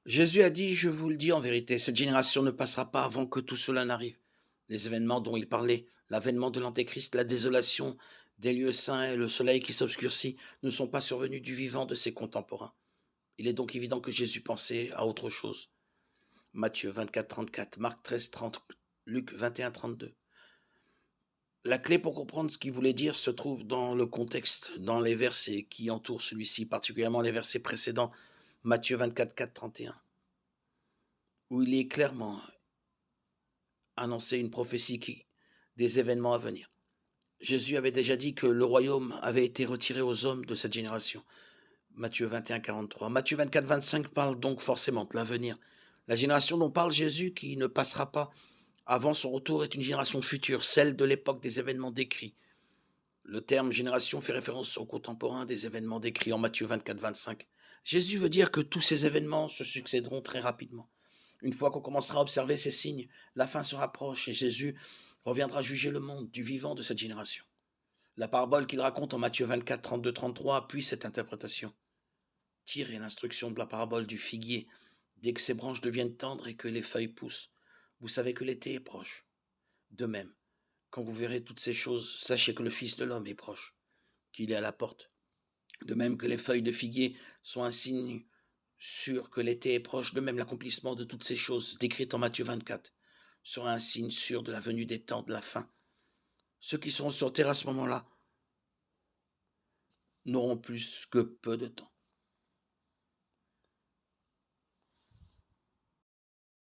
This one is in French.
Jésus a dit: «Je vous le dis en vérité, cette génération ne passera pas avant que tout cela n'arrive». Les événements dont il parlait, l'avènement de l'Antéchrist, la désolation des lieux saints et le soleil qui s'obscurcit, ne sont pas survenus du vivant de ses contemporains. Il est donc évident que Jésus pensait à autre chose. Matthieu 24, 34, Marc 13, 30, Luc 21, 32. La clé pour comprendre ce qu'il voulait dire se trouve dans le contexte, dans les versets qui entourent celui-ci, particulièrement les versets précédents, Matthieu 24, 4, 31, où il est clairement annoncé une prophétie des événements à venir. Jésus avait déjà dit que le royaume avait été retiré aux hommes de cette génération. Matthieu 21, 43. Matthieu 24, 25 parle donc forcément de l'avenir. La génération dont parle Jésus, qui ne passera pas avant son retour, est une génération future, celle de l'époque des événements décrits. Le terme génération fait référence aux contemporains des événements décrits en Matthieu 24, 25. Jésus veut dire que tous ces événements se succéderont très rapidement. Une fois qu'on commencera à observer ces signes, la fin se rapproche et Jésus reviendra juger le monde du vivant de cette génération. La parabole qu'il raconte en Matthieu 24, 32, 33 appuie cette interprétation. Tirez l'instruction de la parabole du figuier. Dès que ses branches deviennent tendres et que les feuilles poussent, vous savez que l'été est proche. De même, quand vous verrez toutes ces choses, sachez que le Fils de l'homme est proche, qu'il est à la porte. De même que les feuilles de figuier sont un signe sûr que l'été est proche, de même l'accomplissement de toutes ces choses décrites en Matthieu 24 sera un signe sûr de la venue des temps de la fin. Ceux qui seront sur terre à ce moment-là n'auront plus que peu de temps.